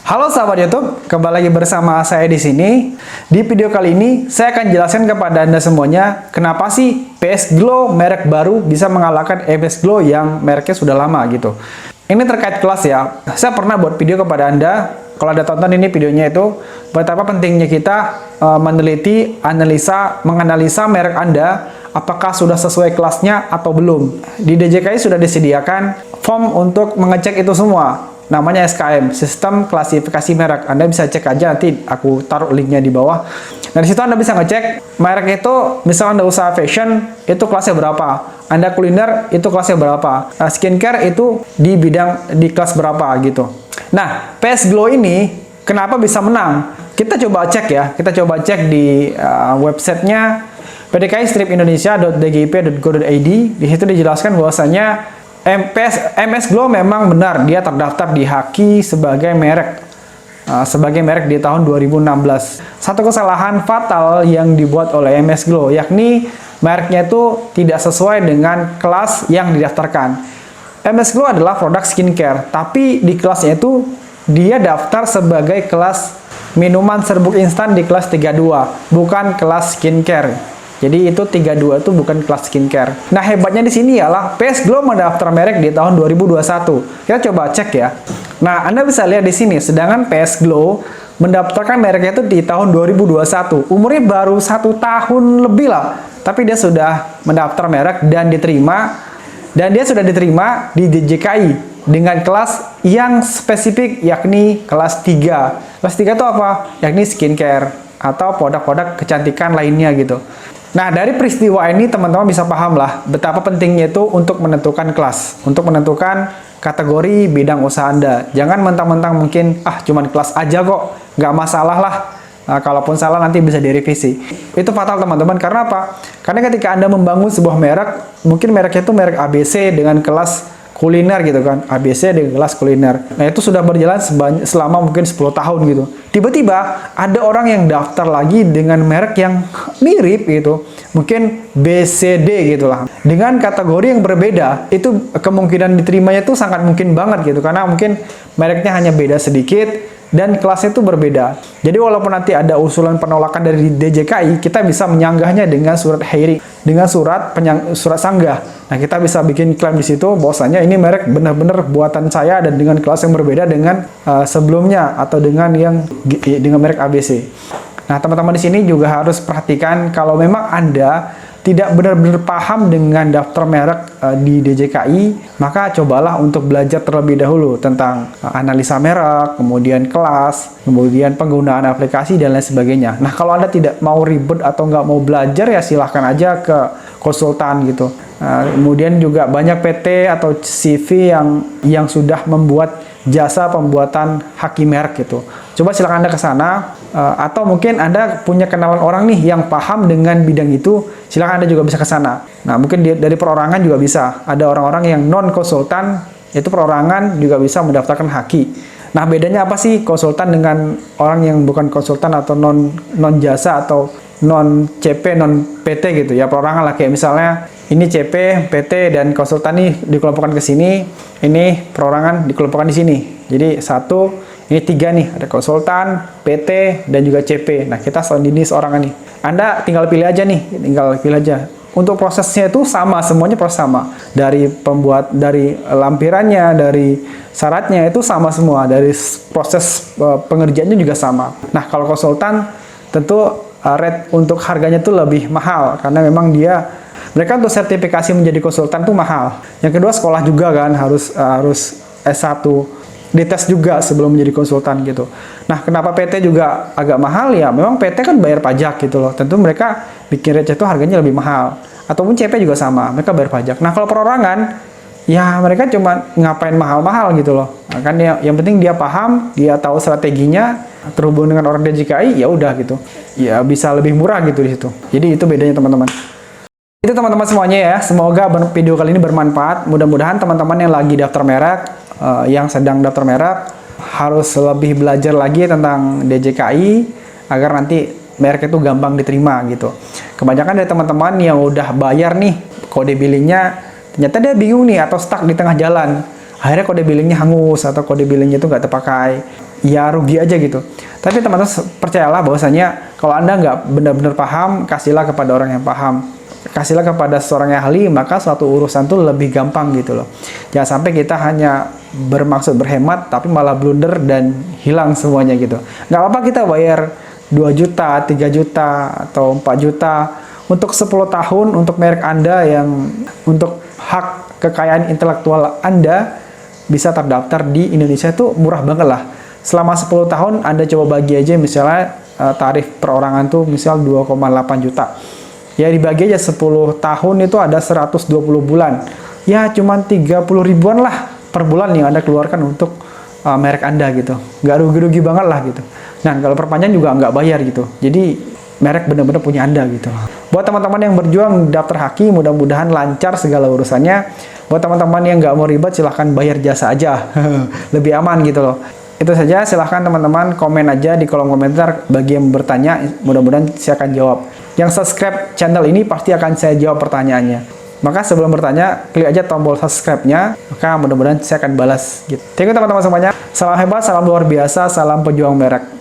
Halo sahabat YouTube, kembali lagi bersama saya di sini. Di video kali ini, saya akan jelaskan kepada Anda semuanya kenapa sih PS Glow merek baru bisa mengalahkan MS Glow yang mereknya sudah lama gitu. Ini terkait kelas ya. Saya pernah buat video kepada Anda, kalau Anda tonton ini videonya itu, betapa pentingnya kita meneliti, menganalisa merek Anda, apakah sudah sesuai kelasnya atau belum. Di DJKI sudah disediakan form untuk mengecek itu semua. Namanya SKM, Sistem Klasifikasi Merek. Anda bisa cek aja, nanti aku taruh linknya di bawah. Nah, di situ Anda bisa ngecek merek itu, misalnya Anda usaha fashion, itu kelasnya berapa. Anda kuliner, itu kelasnya berapa. Skincare itu di kelas berapa gitu. Nah, PS Glow ini kenapa bisa menang? Kita coba cek ya. Kita coba cek di websitenya pdki-indonesia.dgip.go.id. Di situ dijelaskan bahwasanya MS Glow memang benar dia terdaftar di Haki sebagai merek di tahun 2016. Satu kesalahan fatal yang dibuat oleh MS Glow yakni mereknya itu tidak sesuai dengan kelas yang didaftarkan. MS Glow adalah produk skincare, tapi di kelasnya itu dia daftar sebagai kelas minuman serbuk instan di kelas 32, bukan kelas skincare. Jadi itu 32 itu bukan kelas skincare. Nah, hebatnya di sini ialah PS Glow mendaftar merek di tahun 2021. Kita coba cek ya. Nah, Anda bisa lihat di sini, sedangkan PS Glow mendaftarkan mereknya itu di tahun 2021. Umurnya baru 1 tahun lebih lah. Tapi dia sudah mendaftar merek dan diterima. Dan dia sudah diterima di DJKI dengan kelas yang spesifik yakni kelas 3. Kelas 3 itu apa? Yakni skincare atau produk-produk kecantikan lainnya gitu. Nah, dari peristiwa ini teman-teman bisa paham lah betapa pentingnya itu untuk menentukan kelas, untuk menentukan kategori bidang usaha Anda. Jangan mentang-mentang mungkin, cuman kelas aja kok, nggak masalah lah. Nah, kalaupun salah nanti bisa direvisi. Itu fatal teman-teman, karena apa? Karena ketika Anda membangun sebuah merek, mungkin mereknya itu merek ABC dengan kelas kuliner gitu kan, ABC dengan kelas kuliner. Nah, itu sudah berjalan selama mungkin 10 tahun gitu. Tiba-tiba ada orang yang daftar lagi dengan merek yang mirip gitu, mungkin BCD gitu lah, dengan kategori yang berbeda. Itu kemungkinan diterimanya itu sangat mungkin banget gitu, karena mungkin mereknya hanya beda sedikit dan kelasnya itu berbeda. Jadi walaupun nanti ada usulan penolakan dari DJKI, kita bisa menyanggahnya dengan surat hearing, dengan surat sanggah. Nah, kita bisa bikin klaim di situ bahwasanya ini merek benar-benar buatan saya dan dengan kelas yang berbeda dengan sebelumnya atau dengan merek ABC. Nah, teman-teman di sini juga harus perhatikan kalau memang Anda tidak benar-benar paham dengan daftar merek di DJKI, maka cobalah untuk belajar terlebih dahulu tentang analisa merek, kemudian kelas, kemudian penggunaan aplikasi, dan lain sebagainya. Nah, kalau Anda tidak mau ribet atau nggak mau belajar, ya silahkan aja ke konsultan gitu. Kemudian juga banyak PT atau CV yang sudah membuat jasa pembuatan haki merek gitu. Coba silakan Anda ke sana, atau mungkin Anda punya kenalan orang nih yang paham dengan bidang itu, silakan Anda juga bisa ke sana. Nah, mungkin dari perorangan juga bisa. Ada orang-orang yang non konsultan, itu perorangan juga bisa mendaftarkan haki. Nah, bedanya apa sih konsultan dengan orang yang bukan konsultan atau non jasa atau non CP, non PT gitu ya, perorangan lah, kayak misalnya ini CP, PT, dan konsultan nih dikelompokkan ke sini, ini perorangan dikelompokkan di sini. Jadi ini 3 nih, ada konsultan, PT, dan juga CP. Nah, kita jenis orang nih. Anda tinggal pilih aja nih, Untuk prosesnya itu sama, semuanya proses sama. Dari lampirannya, dari syaratnya itu sama semua, dari proses pengerjaannya juga sama. Nah, kalau konsultan tentu rate untuk harganya itu lebih mahal karena memang mereka untuk sertifikasi menjadi konsultan tuh mahal. Yang kedua, sekolah juga kan, harus S1, dites juga sebelum menjadi konsultan gitu. Nah, kenapa PT juga agak mahal ya? Memang PT kan bayar pajak gitu loh. Tentu mereka bikin rate itu harganya lebih mahal. Ataupun CP juga sama, mereka bayar pajak. Nah, kalau perorangan, ya mereka cuma ngapain mahal-mahal gitu loh. Nah, kan yang penting dia paham, dia tahu strateginya, terhubung dengan orang DJKI, ya udah gitu. Ya bisa lebih murah gitu di situ. Jadi itu bedanya teman-teman. Itu teman-teman semuanya ya. Semoga video kali ini bermanfaat. Mudah-mudahan teman-teman yang lagi daftar merek, yang sedang daftar merek, harus lebih belajar lagi tentang DJKI agar nanti merek itu gampang diterima gitu. Kebanyakan dari teman-teman yang udah bayar nih kode billingnya, ternyata dia bingung nih atau stuck di tengah jalan. Akhirnya kode billingnya hangus atau kode billingnya itu nggak terpakai. ya rugi aja gitu. Tapi teman-teman percayalah bahwasanya kalau Anda nggak benar-benar paham, kasihlah kepada orang yang paham. Kasihlah kepada seorang yang ahli, maka suatu urusan tuh lebih gampang gitu loh. Jangan sampai kita hanya bermaksud berhemat, tapi malah blunder dan hilang semuanya gitu. Nggak apa-apa kita bayar 2 juta, 3 juta, atau 4 juta untuk 10 tahun untuk merek Anda yang untuk hak kekayaan intelektual Anda bisa terdaftar di Indonesia itu murah banget lah. Selama 10 tahun Anda coba bagi aja misalnya tarif perorangan tuh misal 2,8 juta. Ya dibagi aja 10 tahun itu ada 120 bulan. Ya cuman 30 ribuan lah per bulan yang Anda keluarkan untuk merek Anda gitu. Nggak rugi-rugi banget lah gitu. Nah kalau perpanjang juga nggak bayar gitu. Jadi merek benar-benar punya Anda gitu. Buat teman-teman yang berjuang daftar haki, mudah-mudahan lancar segala urusannya. Buat teman-teman yang nggak mau ribet, silahkan bayar jasa aja. Lebih aman gitu loh. Itu saja, silahkan teman-teman komen aja di kolom komentar bagi yang bertanya. Mudah-mudahan saya akan jawab. Yang subscribe channel ini pasti akan saya jawab pertanyaannya. Maka sebelum bertanya, klik aja tombol subscribe-nya. Maka mudah-mudahan saya akan balas. Gitu. Thank you teman-teman semuanya. Salam hebat, salam luar biasa, salam pejuang merek.